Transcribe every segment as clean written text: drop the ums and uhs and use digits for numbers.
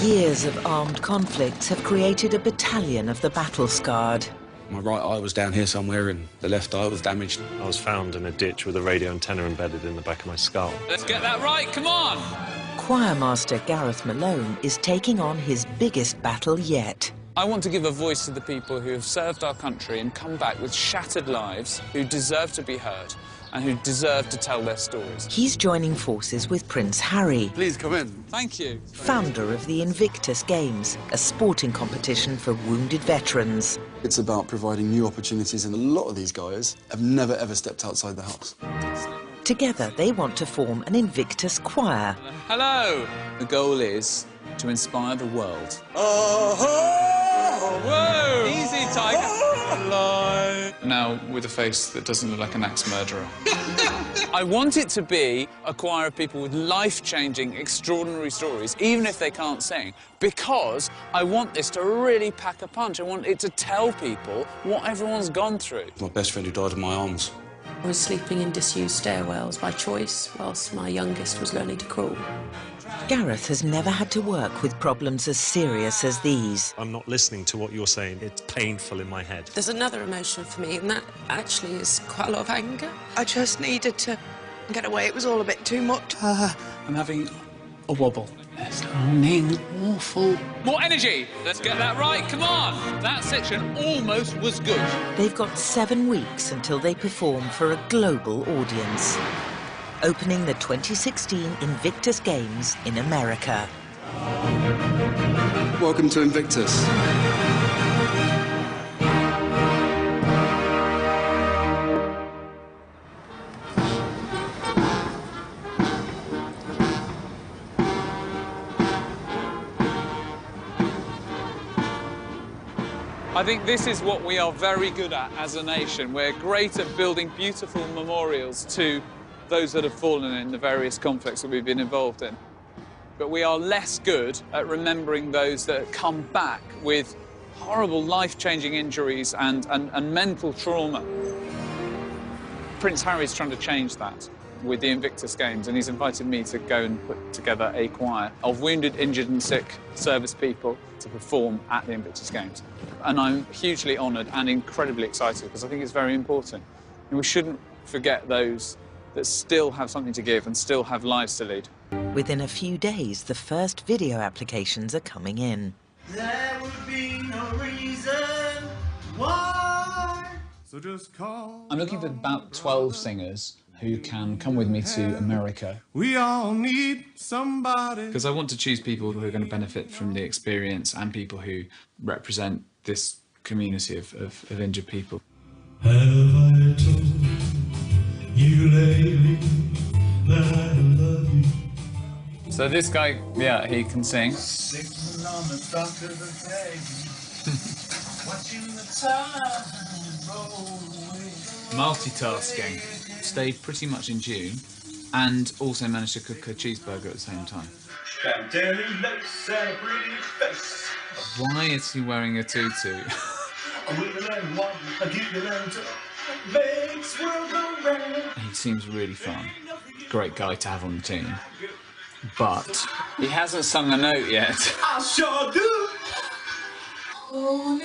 Years of armed conflicts have created a battalion of the battle-scarred. My right eye was down here somewhere and the left eye was damaged. I was found in a ditch with a radio antenna embedded in the back of my skull. Let's get that right, come on! Choirmaster Gareth Malone is taking on his biggest battle yet. I want to give a voice to the people who have served our country and come back with shattered lives, who deserve to be heard and who deserve to tell their stories. He's joining forces with Prince Harry. Please come in. Thank you. Founder of the Invictus Games, a sporting competition for wounded veterans. It's about providing new opportunities, and a lot of these guys have never, ever stepped outside the house. Together, they want to form an Invictus choir. Hello! The goal is to inspire the world. Whoa! Easy, Tiger. Now, with a face that doesn't look like an axe murderer. I want it to be a choir of people with life-changing, extraordinary stories, even if they can't sing, because I want this to really pack a punch. I want it to tell people what everyone's gone through. My best friend who died in my arms. I was sleeping in disused stairwells by choice whilst my youngest was learning to crawl. Gareth has never had to work with problems as serious as these. I'm not listening to what you're saying. It's painful in my head. There's another emotion for me, and that actually is quite a lot of anger. I just needed to get away. It was all a bit too much. I'm having a wobble. There's something awful. More energy! Let's get that right, come on! That section almost was good. They've got 7 weeks until they perform for a global audience. Opening the 2016 Invictus Games in America. Welcome to Invictus. I think this is what we are very good at as a nation. We're great at building beautiful memorials to those that have fallen in the various conflicts that we've been involved in. But we are less good at remembering those that come back with horrible life-changing injuries and mental trauma. Prince Harry's trying to change that with the Invictus Games, and he's invited me to go and put together a choir of wounded, injured and sick service people to perform at the Invictus Games. And I'm hugely honoured and incredibly excited because I think it's very important. And we shouldn't forget those that still have something to give and still have lives to lead. Within a few days, the first video applications are coming in. There would be no reason why. So just call. I'm looking for about 12 singers who can come with me to America. We all need somebody. Because I want to choose people who are going to benefit from the experience and people who represent this community of injured people. Have I told you lately that I love you? So this guy, yeah, he can sing. Sitting on the dock of the bay, watching the time roll away. Multitasking. Stayed pretty much in tune and also managed to cook a cheeseburger at the same time. Got dirty lace and a pretty face. Why is he wearing a tutu? He seems really fun. Great guy to have on the team. But he hasn't sung a note yet. I sure do. Oh,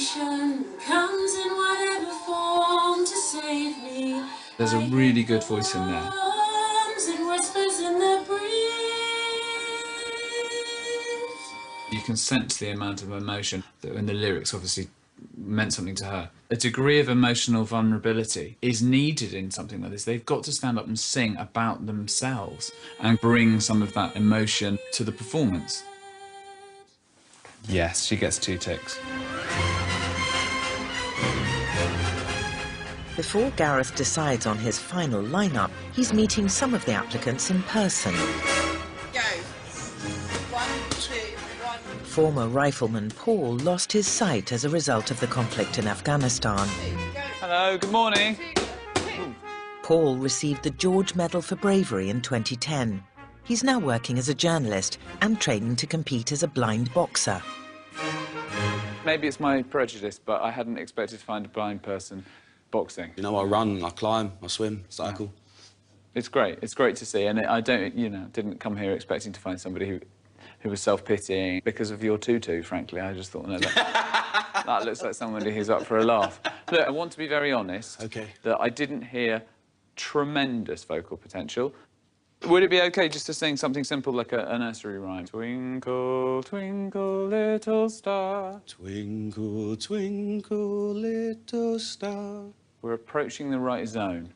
liberation comes in whatever form to save me. There's a really good voice in there. Arms and whispers in the breeze. You can sense the amount of emotion that, and the lyrics obviously meant something to her. A degree of emotional vulnerability is needed in something like this. They've got to stand up and sing about themselves and bring some of that emotion to the performance. Yes, she gets 2 ticks. Before Gareth decides on his final lineup, he's meeting some of the applicants in person. Go. 1, 2, 1. Former rifleman Paul lost his sight as a result of the conflict in Afghanistan. Hello, good morning. Paul received the George Medal for Bravery in 2010. He's now working as a journalist and training to compete as a blind boxer. Maybe it's my prejudice, but I hadn't expected to find a blind person boxing. You know, I run, I climb, I swim, cycle. It's great to see, and I don't, you know, didn't come here expecting to find somebody who who was self-pitying because of your tutu, frankly. I just thought, no, that looks like somebody who's up for a laugh. Look, I want to be very honest. OK. That I didn't hear tremendous vocal potential. Would it be OK just to sing something simple like a nursery rhyme? Twinkle, twinkle, little star. Twinkle, twinkle, little star. We're approaching the right zone.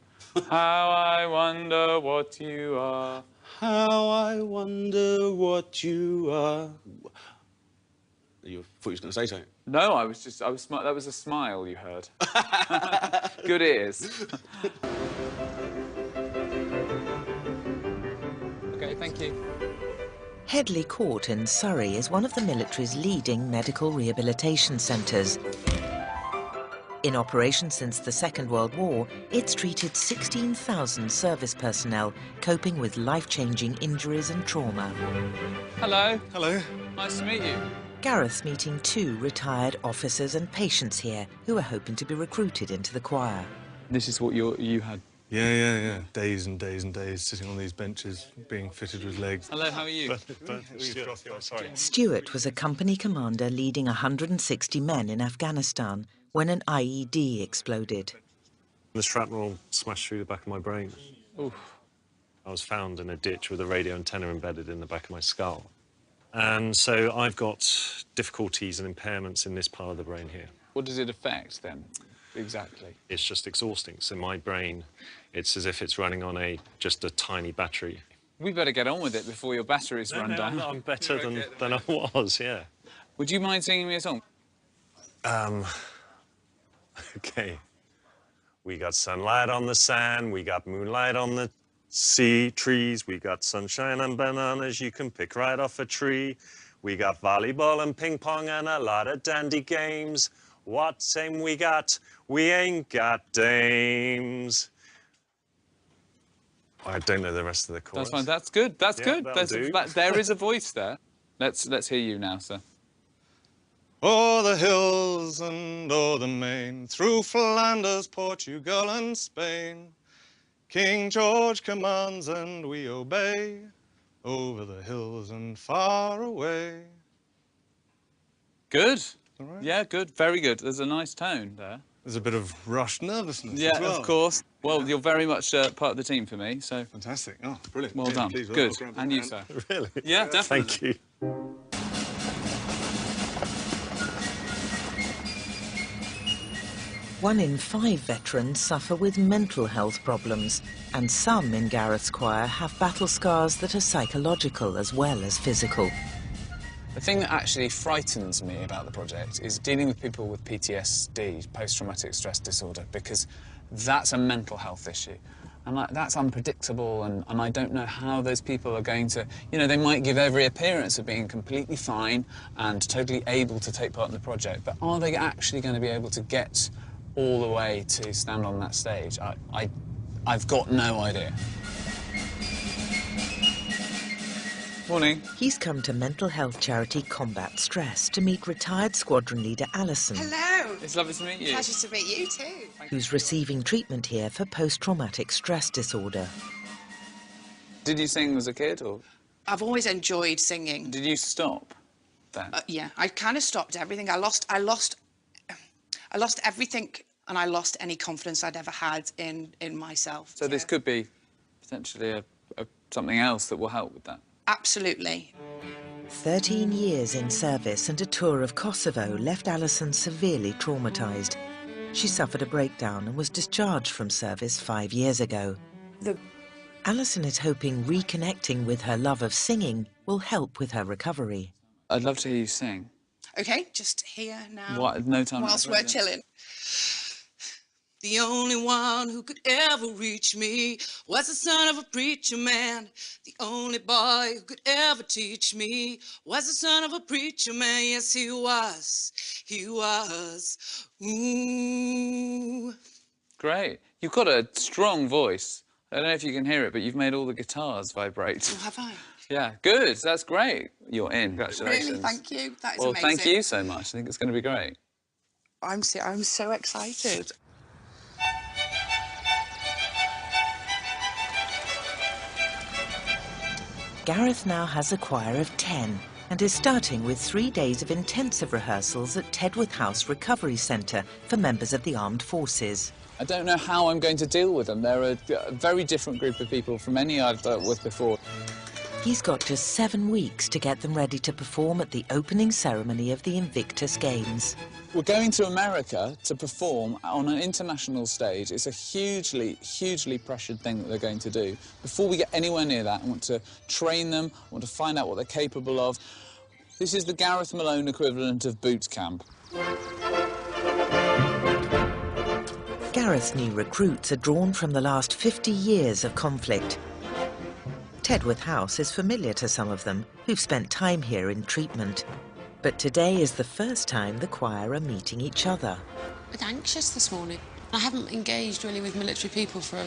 How I wonder what you are. How I wonder what you are. You thought you was going to say something? No, that was a smile you heard. Good ears. OK, thank you. Headley Court in Surrey is one of the military's leading medical rehabilitation centres. In operation since the Second World War, it's treated 16,000 service personnel coping with life-changing injuries and trauma. Hello. Hello. Nice to meet you. Gareth's meeting 2 retired officers and patients here who are hoping to be recruited into the choir. This is what you had. Yeah. Days and days and days sitting on these benches, being fitted with legs. Hello, how are you? Sorry. Stuart was a company commander leading 160 men in Afghanistan when an IED exploded. The shrapnel smashed through the back of my brain. Oof. I was found in a ditch with a radio antenna embedded in the back of my skull. And so I've got difficulties and impairments in this part of the brain here. What does it affect, then, exactly? It's just exhausting. So my brain, it's as if it's running on just a tiny battery. We better get on with it before your batteries run down. I'm better than I was, yeah. Would you mind singing me a song? OK. We got sunlight on the sand, we got moonlight on the sea, trees, we got sunshine and bananas you can pick right off a tree. We got volleyball and ping pong and a lot of dandy games. What same we got? We ain't got dames. I don't know the rest of the chorus. That's fine. That's good. That's good. Do. There is a voice there. Let's hear you now, sir. O'er the hills and o'er the main, through Flanders, Portugal and Spain, King George commands and we obey, over the hills and far away. Good. All right. Yeah, good. Very good. There's a nice tone there. There's a bit of rushed nervousness Yeah, as well. of course. Well, you're very much part of the team for me, so Fantastic. Oh, brilliant. well done. Please, Good. well, And you, sir. Really? Yeah, definitely. Thank you. One in 5 veterans suffer with mental health problems, and some in Gareth's choir have battle scars that are psychological as well as physical. The thing that actually frightens me about the project is dealing with people with PTSD, post-traumatic stress disorder, because that's a mental health issue. And that's unpredictable, and I don't know how those people are going to... You know, they might give every appearance of being completely fine and totally able to take part in the project, but are they actually going to be able to get all the way to stand on that stage? I've got no idea. Morning. He's come to mental health charity Combat Stress to meet retired squadron leader Alison, Hello. It's lovely to meet you. Pleasure to meet you too. who's receiving treatment here for post-traumatic stress disorder. Did you sing as a kid, or I've always enjoyed singing. did you stop then? Yeah, I kind of stopped everything. I lost everything, and I lost any confidence I'd ever had in myself. So this could be potentially something else that will help with that. Absolutely. 13 years in service and a tour of Kosovo left Alison severely traumatised. She suffered a breakdown and was discharged from service 5 years ago. Alison is hoping reconnecting with her love of singing will help with her recovery. I'd love to hear you sing. Okay, just here now. What? No time. Whilst we're chilling. The only one who could ever reach me was the son of a preacher man. The only boy who could ever teach me was the son of a preacher man. Yes, he was. He was. Ooh. Great. You've got a strong voice. I don't know if you can hear it, but you've made all the guitars vibrate. Oh, have I? Yeah, good. That's great. You're in. Congratulations. Really, thank you. That is well, amazing. thank you so much. I think it's going to be great. I'm so excited. Gareth now has a choir of 10, and is starting with 3 days of intensive rehearsals at Tedworth House Recovery Centre for members of the armed forces. I don't know how I'm going to deal with them. They're a very different group of people from any I've dealt with before. He's got just 7 weeks to get them ready to perform at the opening ceremony of the Invictus Games. We're going to America to perform on an international stage. It's a hugely, hugely pressured thing that they're going to do. Before we get anywhere near that, I want to train them, I want to find out what they're capable of. This is the Gareth Malone equivalent of boot camp. Gareth's new recruits are drawn from the last 50 years of conflict. Tedworth House is familiar to some of them, who've spent time here in treatment. But today is the first time the choir are meeting each other. A bit anxious this morning. I haven't engaged really with military people for a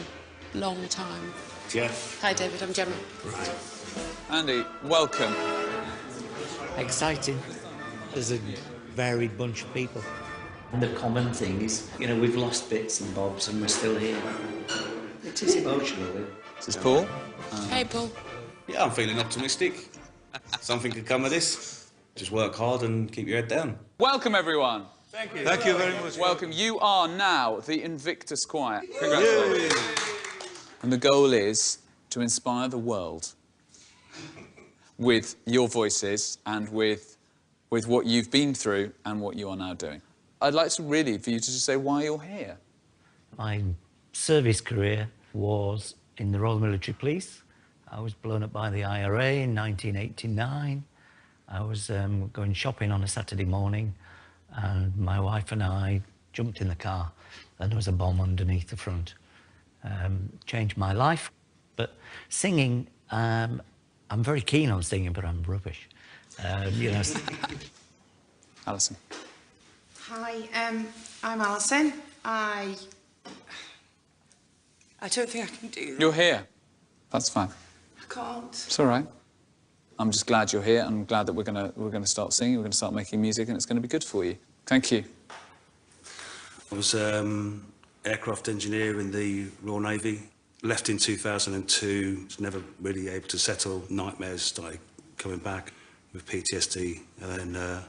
long time. Jeff. Hi, David, I'm Gemma. Right. Andy, welcome. Exciting. There's a varied bunch of people. And the common thing is, you know, we've lost bits and bobs and we're still here. It is emotional. This is Paul. Hey, Paul. Yeah, I'm feeling optimistic. Something could come of this. Just work hard and keep your head down. Welcome, everyone. Thank you. Thank you very much. Welcome. You are now the Invictus Choir. Congratulations. And the goal is to inspire the world with your voices and with what you've been through and what you are now doing. I'd like to really, for you to just say why you're here. My service career was in the Royal Military Police. I was blown up by the IRA in 1989. I was going shopping on a Saturday morning, and my wife and I jumped in the car, and there was a bomb underneath the front. Changed my life. But singing, I'm very keen on singing, but I'm rubbish. You know. Alison. Hi, I'm Alison. I don't think I can do that. You're here. That's fine. I can't. It's all right. I'm just glad you're here. I'm glad that we're gonna start singing. We're gonna start making music, and it's gonna be good for you. Thank you. I was aircraft engineer in the Royal Navy. Left in 2002. Was never really able to settle. Nightmares started coming back with PTSD, and then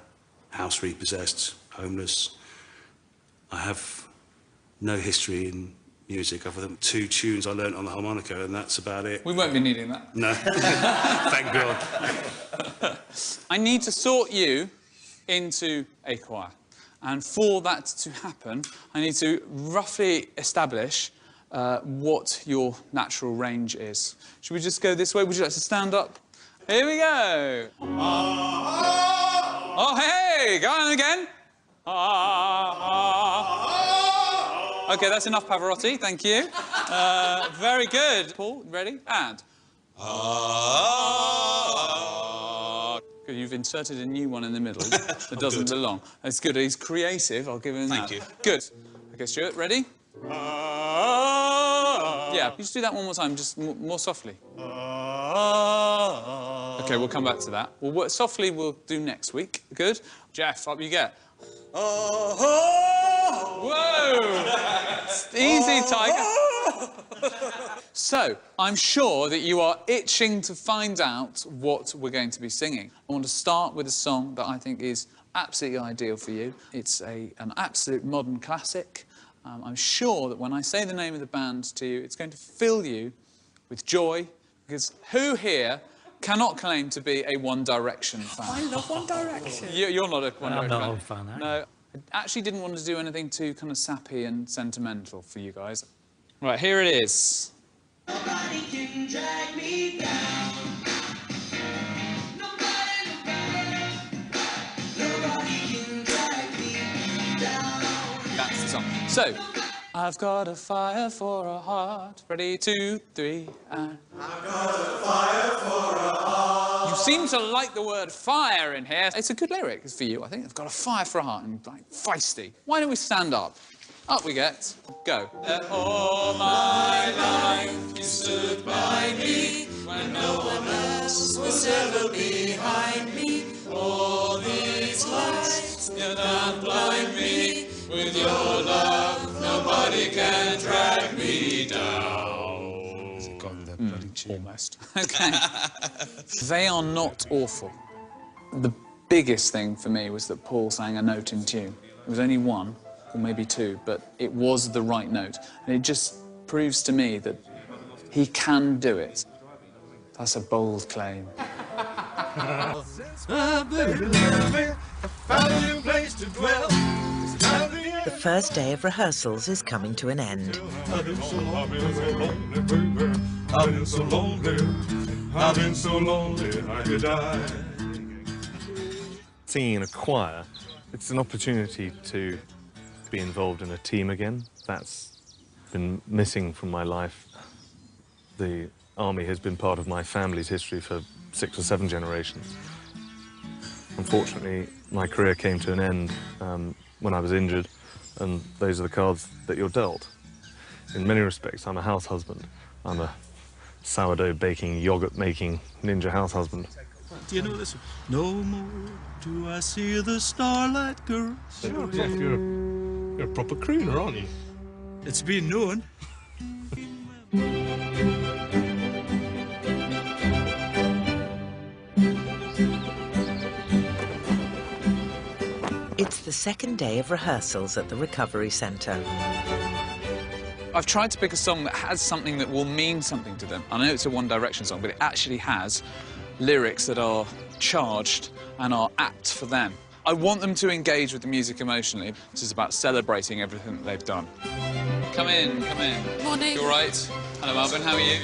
house repossessed, homeless. I have no history in music other than 2 tunes I learnt on the harmonica, and that's about it. We won't be needing that. No. Thank God. I need to sort you into a choir. And for that to happen, I need to roughly establish what your natural range is. Should we just go this way? Would you like to stand up? Here we go. Oh, hey, go on again. OK, that's enough Pavarotti, thank you. Very good. Paul, ready? And. Good, you've inserted a new one in the middle that doesn't belong. That's good, he's creative, I'll give him that. Thank you. Good. OK, Stuart, ready? Yeah, you just do that one more time, just more softly. OK, we'll come back to that. We'll work softly, we'll do next week. Good. Jeff, up you get. Whoa! Easy, Tiger. So, I'm sure that you are itching to find out what we're going to be singing. I want to start with a song that I think is absolutely ideal for you. It's an absolute modern classic. I'm sure that when I say the name of the band to you, it's going to fill you with joy, because who here cannot claim to be a One Direction fan? I love One Direction. You're not a One Direction fan. I'm not a fan, eh? No, I actually didn't want to do anything too kind of sappy and sentimental for you guys. Right, here it is. Nobody can drag me down. Nobody can drag me down. That's the song. So, I've got a fire for a heart. Ready, 2, 3, and... I've got a fire for a heart. You seem to like the word fire in here. It's a good lyric for you, I think. I've got a fire for a heart and, like, feisty. Why don't we stand up? Up we get. Go. All my life you stood by me when no one else was ever behind me. All these lights you can't blind me. With your love, nobody can drag me down. Gone the bloody tune. Almost. OK. They are not awful. The biggest thing for me was that Paul sang a note in tune. It was only one, or maybe two, but it was the right note. And it just proves to me that he can do it. That's a bold claim. The first day of rehearsals is coming to an end. I've been so lonely, I could die. Singing in a choir, it's an opportunity to be involved in a team again. That's been missing from my life. The army has been part of my family's history for 6 or 7 generations. Unfortunately, my career came to an end when I was injured, and those are the cards that you're dealt. In many respects, I'm a house husband. I'm a sourdough baking, yogurt making ninja house husband. Do you know this one? No more do I see the starlight girl. You're a proper crooner, aren't you? It's been known. It's the second day of rehearsals at the recovery centre. I've tried to pick a song that has something that will mean something to them. I know it's a One Direction song, but it actually has lyrics that are charged and are apt for them. I want them to engage with the music emotionally. This is about celebrating everything that they've done. Come in, come in. Morning. You all right? Hello, Alvin, how are you?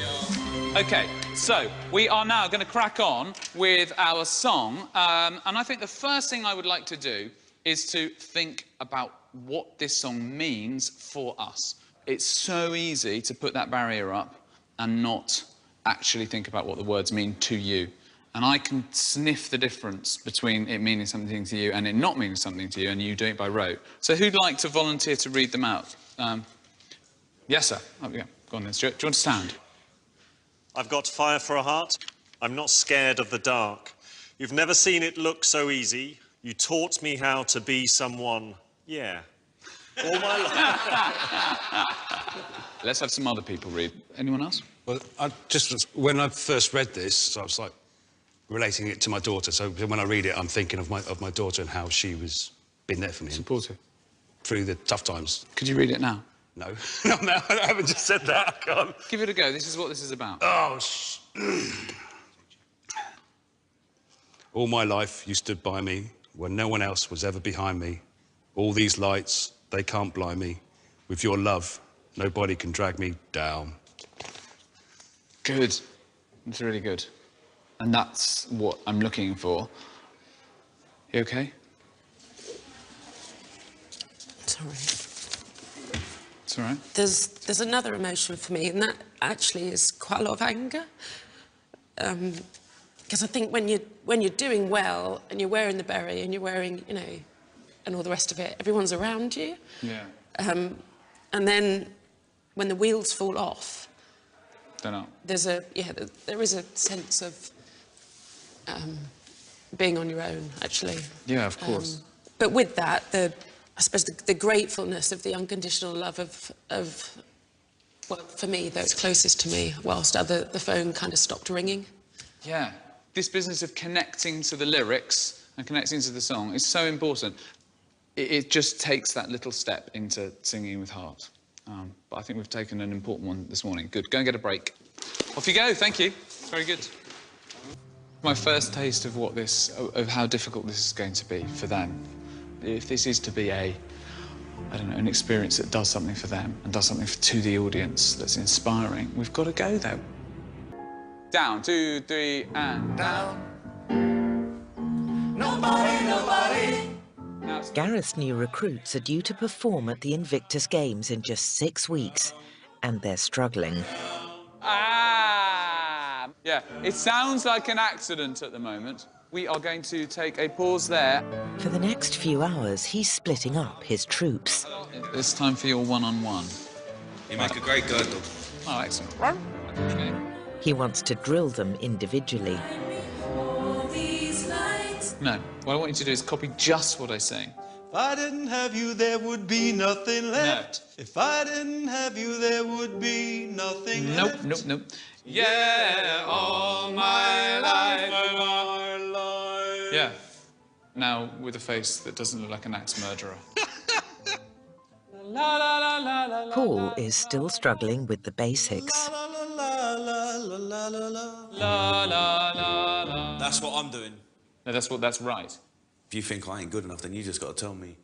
OK, so we are now going to crack on with our song. And I think the first thing I would like to do is to think about what this song means for us. It's so easy to put that barrier up and not actually think about what the words mean to you. And I can sniff the difference between it meaning something to you and it not meaning something to you, and you doing it by rote. So who'd like to volunteer to read them out? Yes, sir. Oh, yeah. Go on then, Stuart. Do you want to stand? I've got fire for a heart. I'm not scared of the dark. You've never seen it look so easy. You taught me how to be someone, yeah. All my life. Let's have some other people read. Anyone else? Well, when I first read this, I was like relating it to my daughter. So when I read it, I'm thinking of my daughter and how she was been there for me. Supportive. Through the tough times. Could you read it now? No. No, I haven't just said that. I can't. Give it a go. This is what this is about. Oh, all my life, you stood by me when no one else was ever behind me. All these lights, they can't blind me. With your love, nobody can drag me down. Good. That's really good. And that's what I'm looking for. You okay? Sorry. It's all right. There's another emotion for me, and that actually is quite a lot of anger. Because I think when you're doing well and you're wearing the beret and you're wearing, you know, and all the rest of it, everyone's around you. Yeah. And then when the wheels fall off, Don't know. there is a sense of being on your own, actually. Yeah, of course. But with that, I suppose the gratefulness of the unconditional love of well, for me, those closest to me, whilst the phone kind of stopped ringing. Yeah. This business of connecting to the lyrics and connecting to the song is so important. It just takes that little step into singing with heart. But I think we've taken an important one this morning. Good. Go and get a break. Off you go. Thank you. Very good. My first taste of of how difficult this is going to be for them. If this is to be I don't know, an experience that does something for them and does something to the audience that's inspiring, we've got to go there. Down, 2, 3, and down. Nobody. Gareth's new recruits are due to perform at the Invictus Games in just 6 weeks, and they're struggling. Yeah, it sounds like an accident at the moment. We are going to take a pause there. For the next few hours, he's splitting up his troops. It's time for your one-on-one. You make a great girdle. Oh, excellent. Okay. He wants to drill them individually. No, what I want you to do is copy just what I sing. If I didn't have you, there would be nothing left. No. If I didn't have you, there would be nothing left. Nope. Yeah, all my life. Yeah, Yeah. Now with a face that doesn't look like an axe murderer. Paul is still struggling with the basics. That's what I'm doing. No, that's right. If you think I ain't good enough, then you just got to tell me.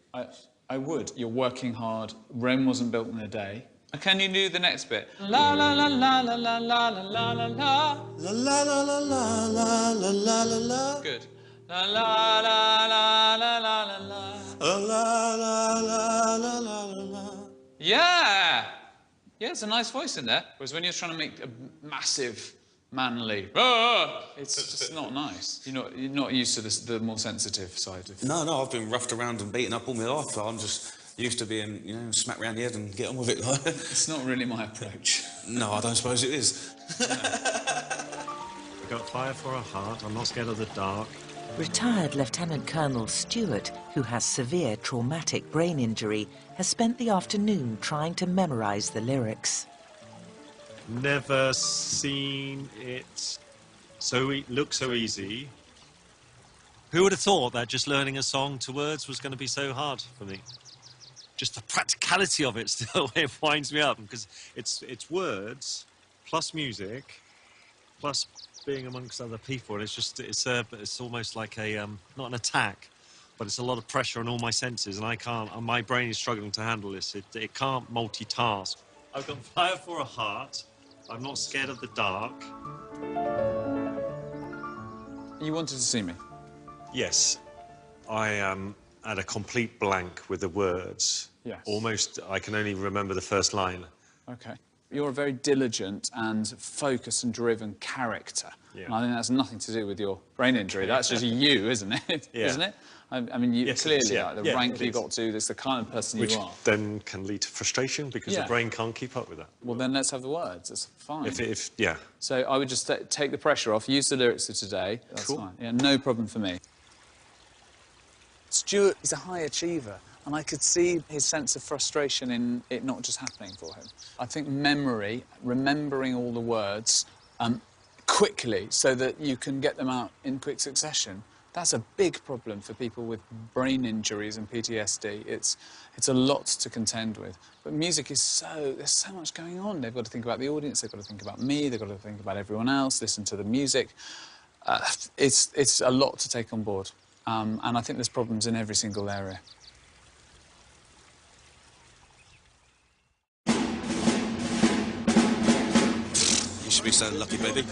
I would. You're working hard. Rome wasn't built in a day. Can you do the next bit? La la la la la la la la la la la. La la la la la la la la la la. Good. La la la la la la la la. La la la la la la la. Yeah! Yeah, it's a nice voice in there. Whereas when you're trying to make a massive, manly, it's just not nice. You're not used to the more sensitive side of... No, I've been roughed around and beaten up all my life. I'm just used to being, you know, smacked round the head and get on with it. It's not really my approach. No, I don't suppose it is. I've got fire for a heart. I'm not scared of the dark. Retired Lieutenant Colonel Stewart, who has severe traumatic brain injury, has spent the afternoon trying to memorize the lyrics. Never seen it look so easy. Who would have thought that just learning a song to words was going to be so hard for me? Just the practicality of it still, it winds me up, because it's words plus music plus being amongst other people, and it's almost like a not an attack, but it's a lot of pressure on all my senses, and my brain is struggling to handle this. It can't multitask. I've got fire for a heart. I'm not scared of the dark. You wanted to see me? Yes, I am at a complete blank with the words. Yes. Almost, I can only remember the first line. Okay. You're a very diligent and focused and driven character. Yeah. And I think that's nothing to do with your brain injury. That's just you, isn't it? Yeah. Isn't it? I mean, you Yes, clearly, it is, yeah. like, the Yeah, rank it you is. got to, that's the kind of person Which you are. then can lead to frustration, because Yeah. the brain can't keep up with that. Well, then let's have the words. It's fine. Yeah. So I would just take the pressure off, use the lyrics of today. That's Cool. fine. Yeah, no problem for me. Stuart is a high achiever, and I could see his sense of frustration in it not just happening for him. I think memory, remembering all the words quickly so that you can get them out in quick succession, that's a big problem for people with brain injuries and PTSD. It's a lot to contend with. But music is there's so much going on. They've got to think about the audience, they've got to think about me, they've got to think about everyone else, listen to the music. It's a lot to take on board. And I think there's problems in every single area. You should be so lucky, baby.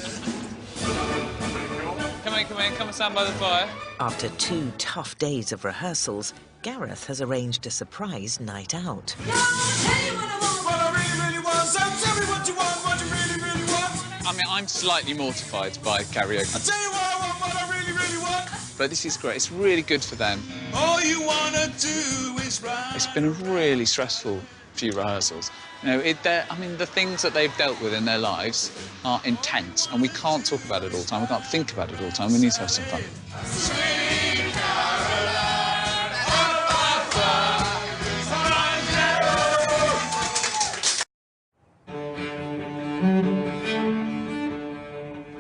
Come in, come and stand by the fire. After 2 tough days of rehearsals, Gareth has arranged a surprise night out. I mean, I'm slightly mortified by karaoke. I'll tell you what I want, what I really, really want. But this is great. It's really good for them. All you wanna do is ride. It's been a really stressful few rehearsals. You know, I mean, the things that they've dealt with in their lives are intense, and we can't talk about it all the time. We can't think about it all the time. We need to have some fun.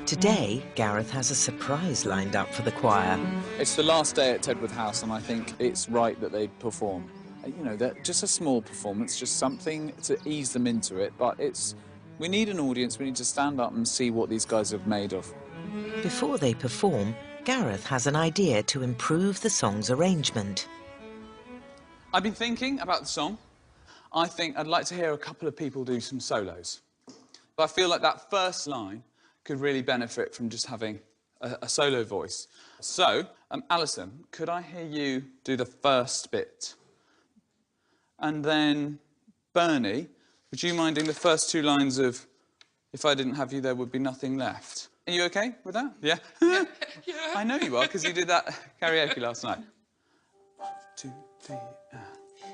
Today, Gareth has a surprise lined up for the choir. It's the last day at Tedworth House, and I think it's right that they perform. You know, just a small performance, just something to ease them into it, but we need an audience, we need to stand up and see what these guys are made of. Before they perform, Gareth has an idea to improve the song's arrangement. I've been thinking about the song. I think I'd like to hear a couple of people do some solos. But I feel like that first line could really benefit from just having a solo voice. So, Alison, could I hear you do the first bit? And then, Bernie, would you mind doing the first 2 lines of "If I didn't have you, there would be nothing left"? Are you OK with that? Yeah? Yeah. I know you are, because you did that karaoke last night. 1, 2, 3,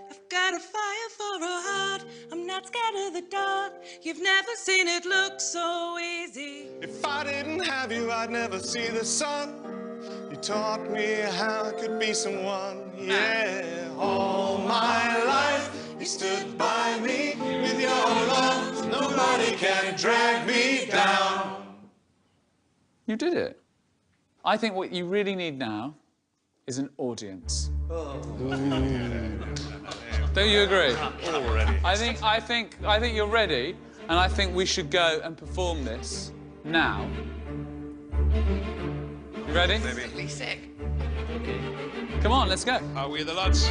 I've got a fire for a heart. I'm not scared of the dark. You've never seen it look so easy. If I didn't have you, I'd never see the sun. You taught me how I could be someone, yeah. All my life, you stood by me with your love. Nobody can drag me down. You did it. I think what you really need now is an audience. Don't you agree? Already. I think you're ready, and I think we should go and perform this now. You ready? Really sick. Come on, let's go. Are we the lads?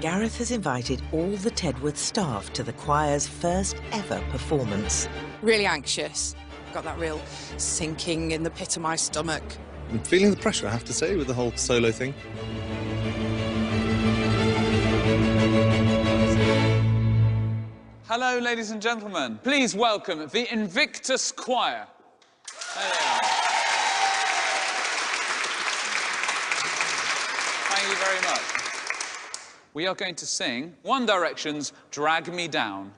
Gareth has invited all the Tedworth staff to the choir's first ever performance. Really anxious. Got that real sinking in the pit of my stomach. I'm feeling the pressure, I have to say, with the whole solo thing. Hello, ladies and gentlemen. Please welcome the Invictus Choir. There they are. Thank you very much. We are going to sing One Direction's Drag Me Down.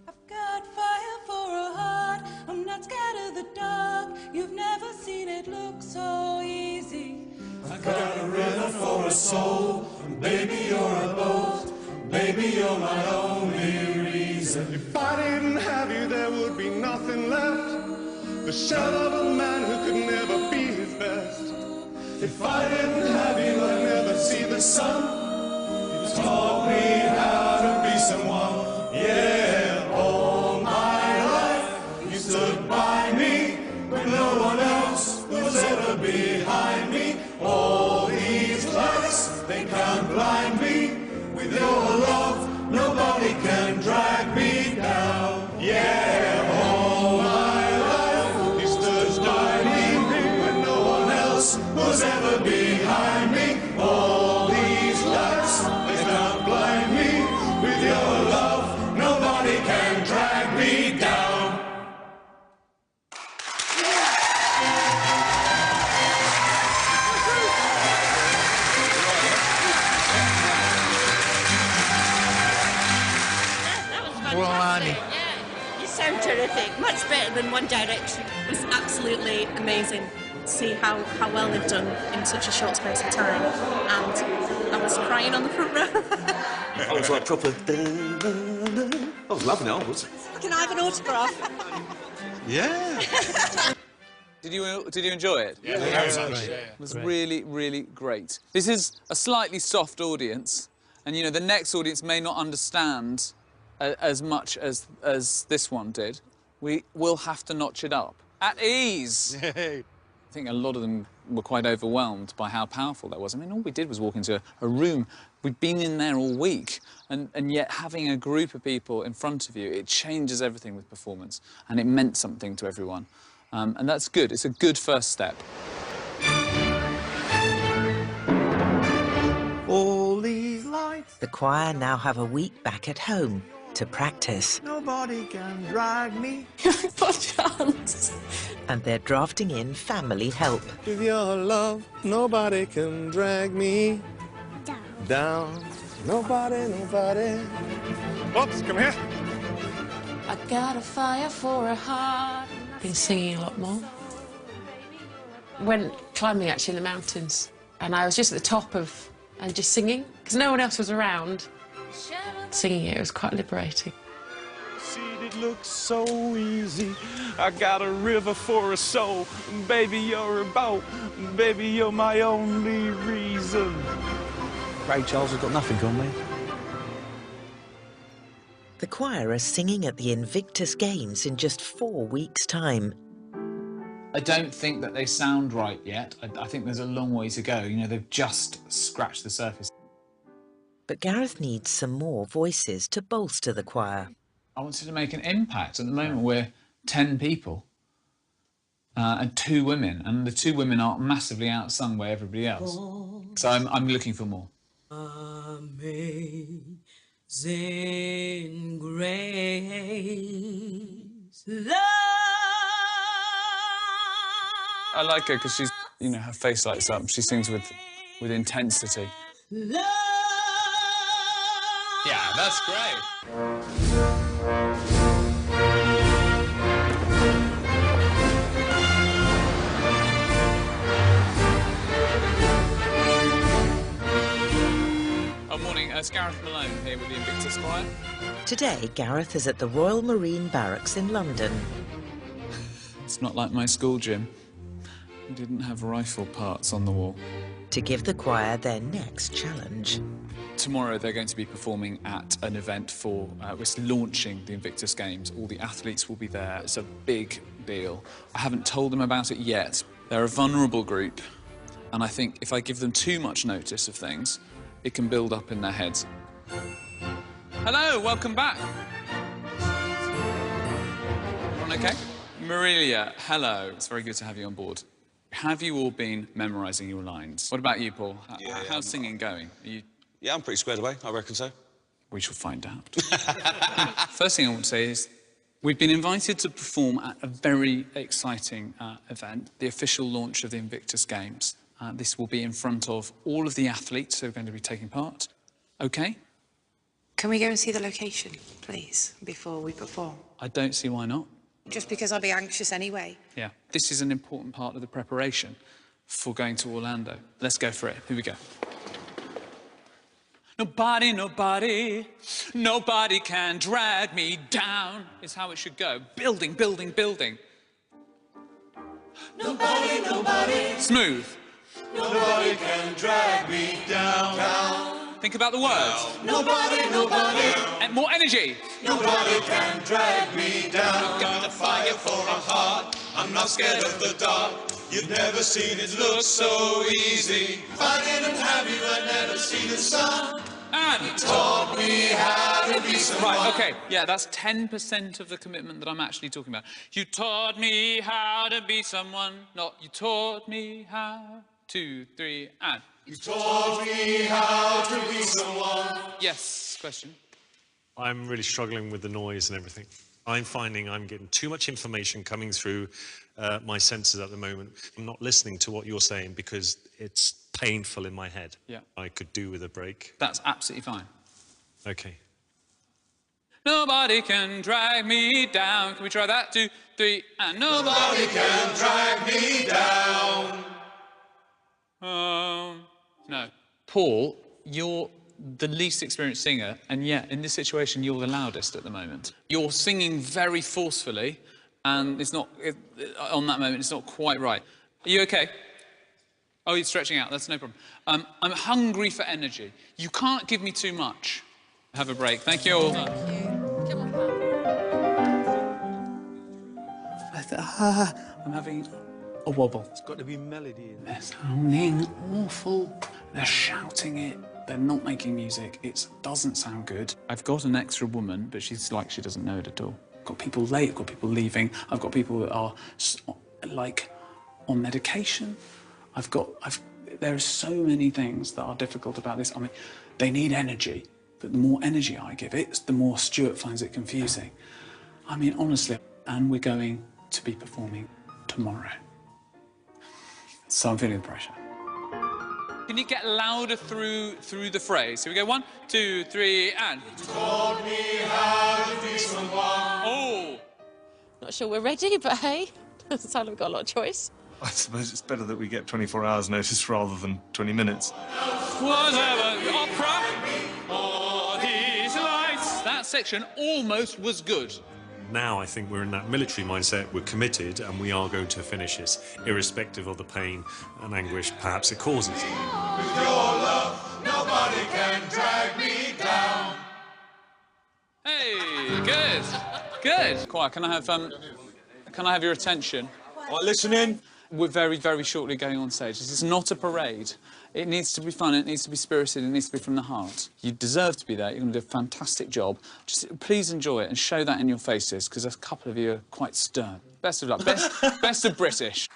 I've got fire for a heart, I'm not scared of the dark. You've never seen it look so easy. I got a rhythm for a soul, and baby you're a boat, baby you're my only reason. If I didn't have you, there would be nothing left. The shell of a man who could never be his best. If I didn't have you, I'd never see the sun. You taught me how to be someone, yeah. All my life you stood by me when no one else was ever behind me. All these lights, they can't blind me. With your love, nobody can drag me down, yeah. All my life you stood by me when no one else was ever behind me. All these lights, they can't blind me. With your love, nobody can drag me down. Blimey. You sound terrific. Much better than One Direction. It was absolutely amazing to see how well they've done in such a short space of time. And I was crying on the front row. I was like proper... I was loving it, I was. Can I have an autograph? Yeah. Did you enjoy it? Yeah. It was really, really great. This is a slightly soft audience, and, you know, the next audience may not understand as much as this one did. We will have to notch it up. At ease! Yay. I think a lot of them were quite overwhelmed by how powerful that was. I mean, all we did was walk into a room. We'd been in there all week, and yet having a group of people in front of you, it changes everything with performance, and it meant something to everyone. And that's good. It's a good first step. All these lights, The choir now have a week back at home to practice. nobody can drag me. What chance? And they're drafting in family help. With your love, nobody can drag me down. Nobody. Oops, come here. I got a fire for a heart. Been singing a lot more. Went climbing actually in the mountains, and I was just at the top of and just singing because no one else was around. Singing it was quite liberating. See, it looks so easy. I got a river for a soul. Baby, you're a boat. Baby, you're my only reason. Ray Charles has got nothing on me. The choir are singing at the Invictus Games in just 4 weeks' time. I don't think that they sound right yet. I think there's a long way to go. You know, they've just scratched the surface. But Gareth needs some more voices to bolster the choir. I wanted to make an impact. At the moment, we're 10 people and 2 women, and the 2 women are massively outsung by everybody else. So I'm looking for more. Amazing grace, love. I like her because she's, you know, her face lights up. She sings with intensity. Love. Yeah, that's great. Oh, morning. It's Gareth Malone here with the Invictus Choir. Today, Gareth is at the Royal Marine Barracks in London. It's not like my school gym. We didn't have rifle parts on the wall. To give the choir their next challenge. Tomorrow they're going to be performing at an event for, we're launching the Invictus Games. All the athletes will be there. It's a big deal. I haven't told them about it yet. They're a vulnerable group, and I think if I give them too much notice of things, it can build up in their heads. Hello, welcome back. Everyone okay? Marilia, hello. It's very good to have you on board. Have you all been memorising your lines? What about you, Paul? How's singing going? Are you... Yeah, I'm pretty squared away, I reckon so. We shall find out. First thing I want to say is we've been invited to perform at a very exciting event, the official launch of the Invictus Games. This will be in front of all of the athletes who are going to be taking part. OK? Can we go and see the location, please, before we perform? I don't see why not. Just because I'll be anxious anyway. Yeah. This is an important part of the preparation for going to Orlando. Let's go for it. Here we go. Nobody, nobody, nobody can drag me down, is how it should go. Building, building, building. Nobody, nobody. Smooth. Nobody can drag me down. Think about the words. Nobody, nobody. And more energy. Nobody can drag me down. I've got a fire for a heart. I'm not scared of the dark. You've never seen it look so easy. If I didn't have you, I'd never see the sun. And you taught me how to be someone. Right, OK, yeah, that's 10% of the commitment that I'm actually talking about. You taught me how to be someone, not you taught me how. 2, 3, and. You taught me how to be someone. Yes, question. I'm really struggling with the noise and everything. I'm finding I'm getting too much information coming through my senses at the moment. I'm not listening to what you're saying because it's painful in my head. Yeah. I could do with a break. That's absolutely fine. OK. Nobody can drag me down. Can we try that? 2, 3, and nobody can drag me down. No. Paul, you're the least experienced singer, and yet in this situation you're the loudest at the moment. You're singing very forcefully, and it's not on that moment it's not quite right. Are you okay? Oh, you're stretching out. That's no problem. I'm hungry for energy. You can't give me too much. Have a break. Thank you all. Thank you. Come on, Pal. I'm having a wobble. It's got to be melody in They're sounding awful. They're shouting it. They're not making music. It doesn't sound good. I've got an extra woman, but she's like she doesn't know it at all. I've got people late. I've got people leaving. I've got people that are like on medication. There are so many things that are difficult about this. I mean, they need energy, but the more energy I give it, the more Stuart finds it confusing. I mean, honestly, and we're going to be performing tomorrow. So I'm feeling the pressure. Can you get louder through the phrase? Here we go. 1, 2, 3, and. You taught me how to be someone. Oh. Not sure we're ready, but hey, doesn't sound like we've got a lot of choice. I suppose it's better that we get 24 hours notice rather than 20 minutes. Whatever. Opera. All these lights. That section almost was good. Now I think we're in that military mindset, we're committed and we are going to finish this, irrespective of the pain and anguish perhaps it causes. With your love, nobody can drag me down. Hey, good, good. Choir, can I have your attention? All right, listening. We're very, very shortly going on stage. This is not a parade. It needs to be fun, it needs to be spirited, it needs to be from the heart. You deserve to be there, you're going to do a fantastic job. Just please enjoy it and show that in your faces, because a couple of you are quite stern. Best of luck. Best of British.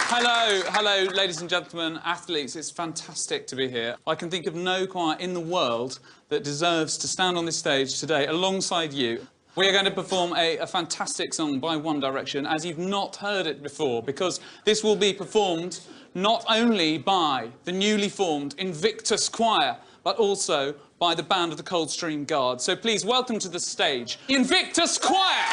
Hello, ladies and gentlemen, athletes. It's fantastic to be here. I can think of no choir in the world that deserves to stand on this stage today alongside you. We are going to perform a fantastic song by One Direction, as you've not heard it before, because this will be performed not only by the newly formed Invictus Choir, but also by the band of the Coldstream Guard. So please welcome to the stage, Invictus Choir!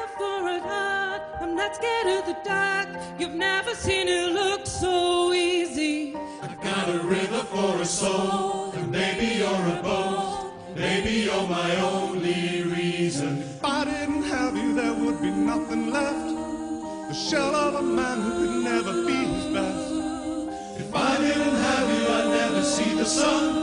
fire for a heart. I'm not scared of the dark. You've never seen it look so easy. I've got a river for a soul, and baby, you're a boat. Baby, you're my only reason. If I didn't have you, there would be nothing left. The shell of a man who could never be his best. If I didn't have you, I'd never see the sun.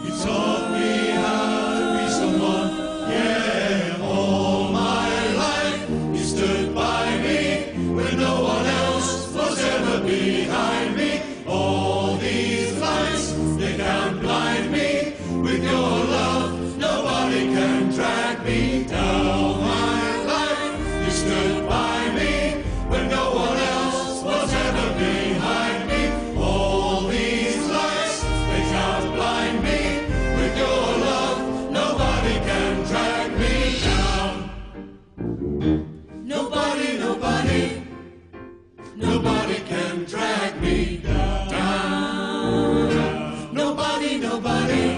You taught me how to be someone. Yeah, all my life you stood by me when no one else was ever behind me. All these lights, they can't blind me. With your love, nobody can drag me down. My life, you stood by me when no one else was ever behind me. All these lights, they can't blind me. With your love, nobody can drag me down. Nobody, nobody, nobody can drag me down. Nobody, nobody,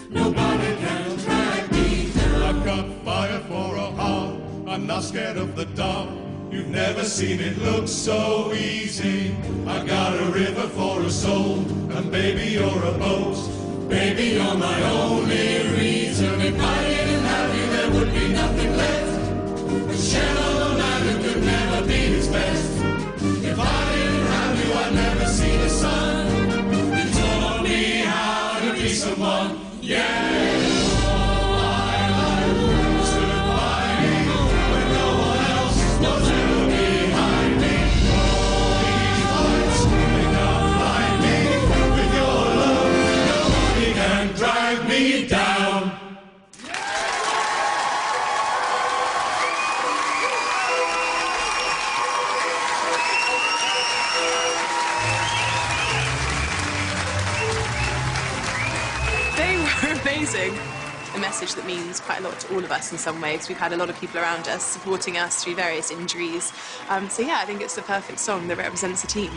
nobody can drag me down. I've got fire for a heart. I'm not scared of the dark. You've never seen it look so easy. I got a river for a soul, and baby, you're a boat. Baby, you're my only reason. If I didn't have you, there would be nothing left. The shell of a man who could never be his best. If I didn't have you, I'd never see the sun. You taught me how to be someone. Yeah. Drag me down. They were amazing. A message that means quite a lot to all of us in some ways. We've had a lot of people around us supporting us through various injuries. So yeah, I think it's the perfect song that represents the team.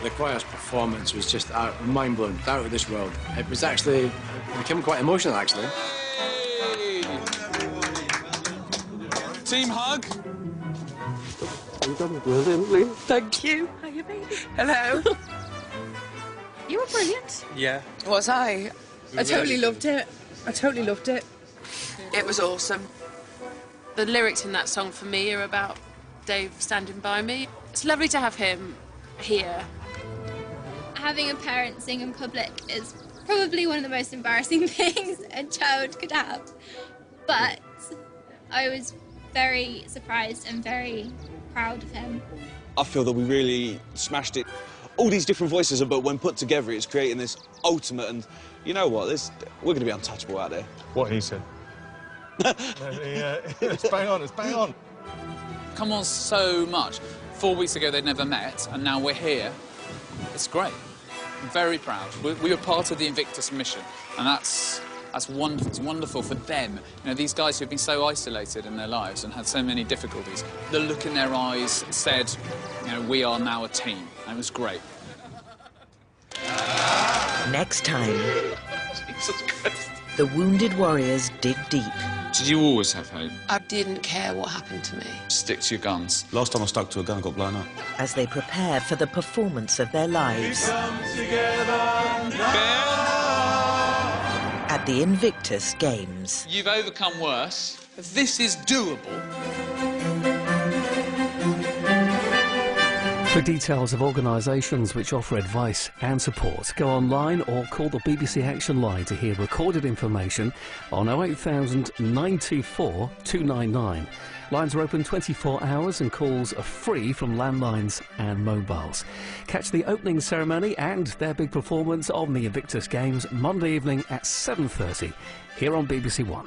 The choir's performance was just mind-blowing, out of this world. It was actually, it became quite emotional, actually. Team hug. You've done brilliantly. Thank you. Hiya, baby. Hello. You were brilliant. Yeah. Was I? I totally loved it. I totally loved it. It was awesome. The lyrics in that song for me are about Dave standing by me. It's lovely to have him here. Having a parent sing in public is probably one of the most embarrassing things a child could have. But I was very surprised and very proud of him. I feel that we really smashed it. All these different voices, but when put together, it's creating this ultimate, and you know what? We're going to be untouchable out there. What he said. It's bang on, it's bang on. Come on so much. 4 weeks ago they'd never met, and now we're here. It's great. I'm very proud. We were part of the Invictus mission, and that's wonderful. It's wonderful for them. You know, these guys who've been so isolated in their lives and had so many difficulties. The look in their eyes said, you know, we are now a team. And it was great. Next time, the wounded warriors dig deep. Did you always have hope? I didn't care what happened to me. Stick to your guns. Last time I stuck to a gun, I got blown up. As they prepare for the performance of their lives at the Invictus Games. You've overcome worse. This is doable. For details of organisations which offer advice and support, go online or call the BBC Action Line to hear recorded information on 08000 924 299. Lines are open 24 hours and calls are free from landlines and mobiles. Catch the opening ceremony and their big performance on the Invictus Games Monday evening at 7:30 here on BBC One.